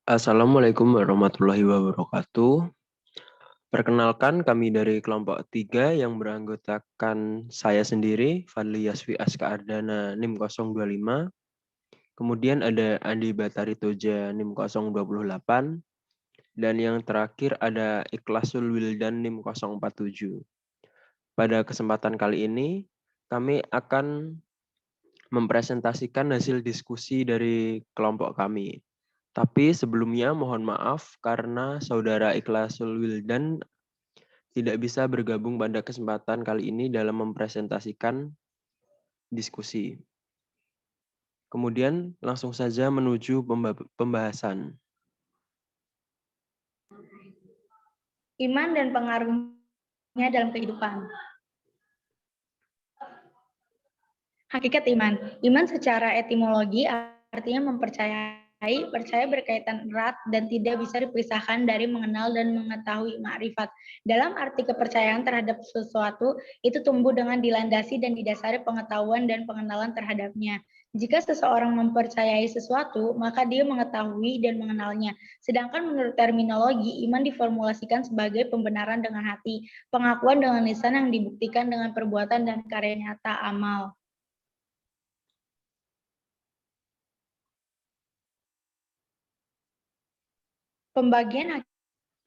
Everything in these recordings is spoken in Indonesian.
Assalamualaikum warahmatullahi wabarakatuh. Perkenalkan, kami dari kelompok 3 yang beranggotakan saya sendiri, Fadli Yasfi Aska Ardana, NIM 025. Kemudian ada Andi Batari Toja, NIM 028. Dan yang terakhir ada Ikhlasul Wildan, NIM 047. Pada kesempatan kali ini, kami akan mempresentasikan hasil diskusi dari kelompok kami. Tapi sebelumnya mohon maaf karena Saudara Ikhlasul Wildan tidak bisa bergabung pada kesempatan kali ini dalam mempresentasikan diskusi. Kemudian langsung saja menuju pembahasan. Iman dan pengaruhnya dalam kehidupan. Hakikat iman. Iman secara etimologi artinya mempercayai, percaya berkaitan erat dan tidak bisa dipisahkan dari mengenal dan mengetahui ma'rifat. Dalam arti kepercayaan terhadap sesuatu, itu tumbuh dengan dilandasi dan didasari pengetahuan dan pengenalan terhadapnya. Jika seseorang mempercayai sesuatu, maka dia mengetahui dan mengenalnya. Sedangkan menurut terminologi, iman diformulasikan sebagai pembenaran dengan hati, pengakuan dengan lisan yang dibuktikan dengan perbuatan dan karya nyata amal. Pembagian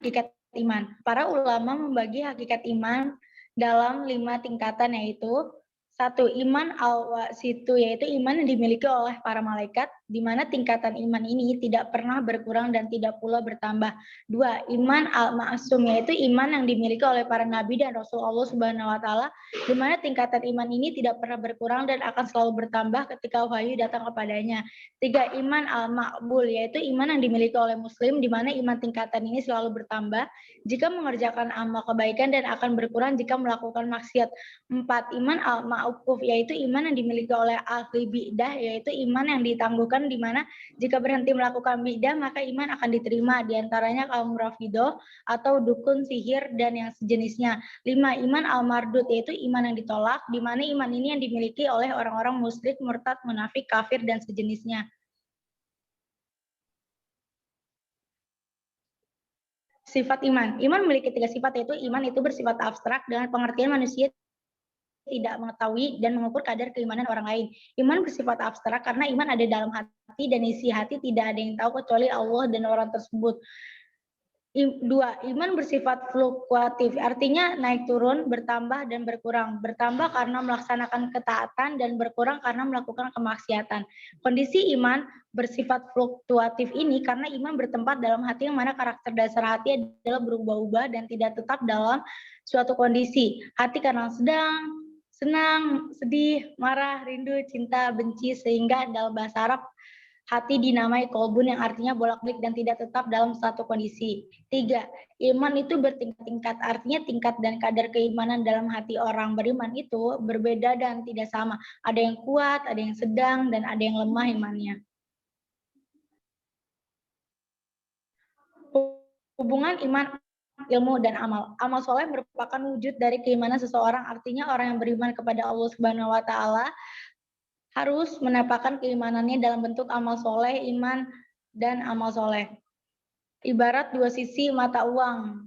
hakikat iman. Para ulama membagi hakikat iman dalam 5 tingkatan, yaitu 1. Iman al-wasitu, yaitu iman yang dimiliki oleh para malaikat, di mana tingkatan iman ini tidak pernah berkurang dan tidak pula bertambah. 2. Iman al-ma'sum, yaitu iman yang dimiliki oleh para nabi dan rasul Allah Subhanahu wa taala, di mana tingkatan iman ini tidak pernah berkurang dan akan selalu bertambah ketika wahyu datang kepadanya. 3. Iman al-maqbul, yaitu iman yang dimiliki oleh muslim, di mana iman tingkatan ini selalu bertambah jika mengerjakan amal kebaikan dan akan berkurang jika melakukan maksiat. 4. Iman al-ma'ukuf, yaitu iman yang dimiliki oleh ahli bidah, yaitu iman yang ditangguhkan, di mana jika berhenti melakukan bidah maka iman akan diterima, diantaranya kaum Rafidah atau dukun, sihir, dan yang sejenisnya. 5. Iman al-mardud, yaitu iman yang ditolak, di mana iman ini yang dimiliki oleh orang-orang musyrik, murtad, munafik, kafir, dan sejenisnya. Sifat iman. Iman memiliki 3 sifat, yaitu iman itu bersifat abstrak dengan pengertian manusia tidak mengetahui dan mengukur kadar keimanan orang lain. Iman bersifat abstrak karena iman ada dalam hati dan isi hati tidak ada yang tahu kecuali Allah dan orang tersebut. 2. Iman bersifat fluktuatif, artinya naik turun, bertambah dan berkurang. Bertambah karena melaksanakan ketaatan dan berkurang karena melakukan kemaksiatan. Kondisi iman bersifat fluktuatif ini karena iman bertempat dalam hati, yang mana karakter dasar hati adalah berubah-ubah dan tidak tetap dalam suatu kondisi. Hati kadang sedang, senang, sedih, marah, rindu, cinta, benci, sehingga dalam bahasa Arab hati dinamai kolbun, yang artinya bolak-balik dan tidak tetap dalam satu kondisi. 3. Iman itu bertingkat-tingkat, artinya tingkat dan kadar keimanan dalam hati orang beriman itu berbeda dan tidak sama. Ada yang kuat, ada yang sedang, dan ada yang lemah imannya. Hubungan iman, ilmu, dan amal. Amal soleh merupakan wujud dari keimanan seseorang, artinya orang yang beriman kepada Allah Subhanahu wa taala harus menampakkan keimanannya dalam bentuk amal soleh, iman, dan amal soleh. Ibarat dua sisi mata uang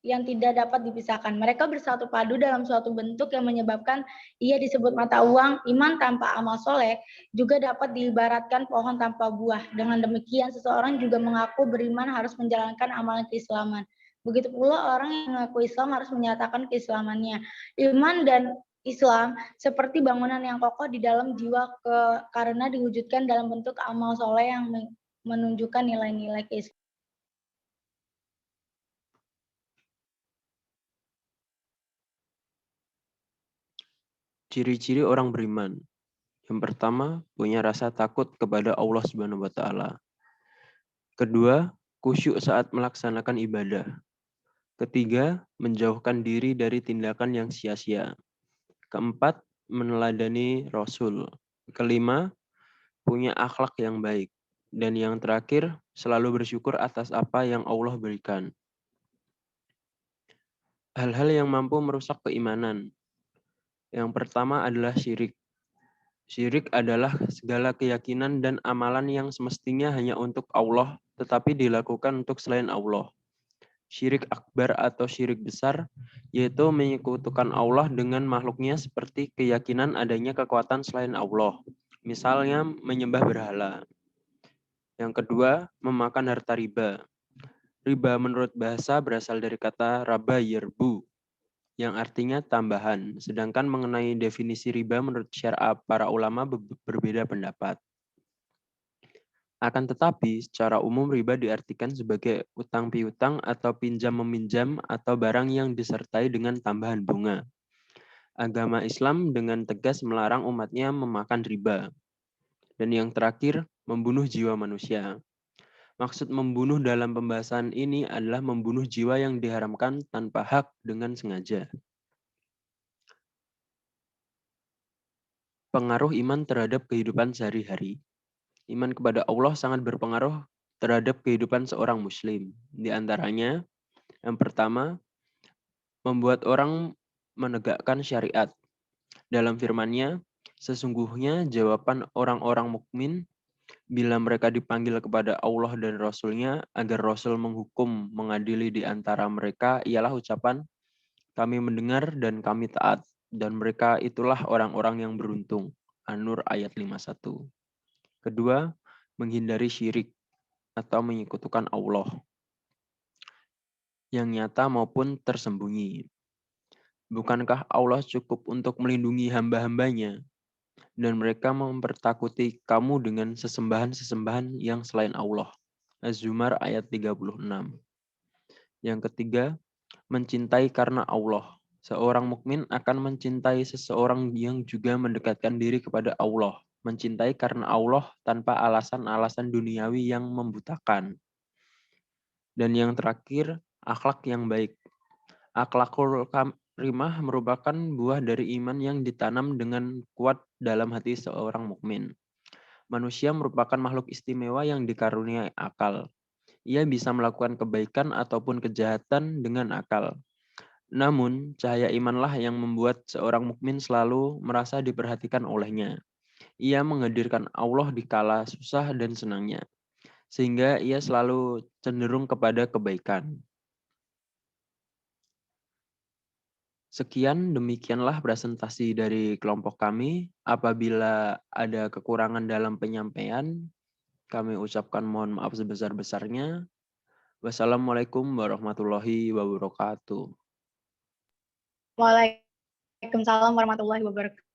yang tidak dapat dipisahkan. Mereka bersatu padu dalam suatu bentuk yang menyebabkan ia disebut mata uang. Iman tanpa amal soleh juga dapat diibaratkan pohon tanpa buah. Dengan demikian, seseorang juga mengaku beriman harus menjalankan amalan keislaman. Begitu pula orang yang mengaku Islam harus menyatakan keislamannya. Iman dan Islam seperti bangunan yang kokoh di dalam jiwa karena diwujudkan dalam bentuk amal soleh yang menunjukkan nilai-nilai keislaman. Ciri-ciri orang beriman. Yang pertama, punya rasa takut kepada Allah Subhanahu wa taala. Kedua, khusyuk saat melaksanakan ibadah. Ketiga, menjauhkan diri dari tindakan yang sia-sia. Keempat, meneladani Rasul. Kelima, punya akhlak yang baik. Dan yang terakhir, selalu bersyukur atas apa yang Allah berikan. Hal-hal yang mampu merusak keimanan. Yang pertama adalah syirik. Syirik adalah segala keyakinan dan amalan yang semestinya hanya untuk Allah, tetapi dilakukan untuk selain Allah. Syirik akbar atau syirik besar, yaitu menyekutukan Allah dengan makhluknya seperti keyakinan adanya kekuatan selain Allah. Misalnya menyembah berhala. Yang kedua, memakan harta riba. Riba menurut bahasa berasal dari kata raba yerbu, yang artinya tambahan. Sedangkan mengenai definisi riba menurut syariah para ulama berbeda pendapat. Akan tetapi, secara umum riba diartikan sebagai utang piutang atau pinjam meminjam atau barang yang disertai dengan tambahan bunga. Agama Islam dengan tegas melarang umatnya memakan riba. Dan yang terakhir, membunuh jiwa manusia. Maksud membunuh dalam pembahasan ini adalah membunuh jiwa yang diharamkan tanpa hak dengan sengaja. Pengaruh iman terhadap kehidupan sehari-hari. Iman kepada Allah sangat berpengaruh terhadap kehidupan seorang muslim. Di antaranya, yang pertama, membuat orang menegakkan syariat. Dalam firman-Nya, sesungguhnya jawaban orang-orang mukmin bila mereka dipanggil kepada Allah dan Rasul-Nya agar Rasul menghukum, mengadili di antara mereka ialah ucapan, kami mendengar dan kami taat, dan mereka itulah orang-orang yang beruntung. An-Nur ayat 51. Kedua, menghindari syirik atau menyekutukan Allah yang nyata maupun tersembunyi. Bukankah Allah cukup untuk melindungi hamba-hambanya dan mereka mempertakuti kamu dengan sesembahan-sesembahan yang selain Allah? Az-Zumar ayat 36. Yang ketiga, mencintai karena Allah. Seorang mukmin akan mencintai seseorang yang juga mendekatkan diri kepada Allah. Mencintai karena Allah tanpa alasan-alasan duniawi yang membutakan. Dan yang terakhir, akhlak yang baik. Akhlakul karimah merupakan buah dari iman yang ditanam dengan kuat dalam hati seorang mukmin. Manusia merupakan makhluk istimewa yang dikaruniai akal. Ia bisa melakukan kebaikan ataupun kejahatan dengan akal. Namun, cahaya imanlah yang membuat seorang mukmin selalu merasa diperhatikan olehnya. Ia menghadirkan Allah di kala susah dan senangnya, sehingga ia selalu cenderung kepada kebaikan. Sekian, demikianlah presentasi dari kelompok kami. Apabila ada kekurangan dalam penyampaian, kami ucapkan mohon maaf sebesar-besarnya. Wassalamualaikum warahmatullahi wabarakatuh. Waalaikumsalam warahmatullahi wabarakatuh.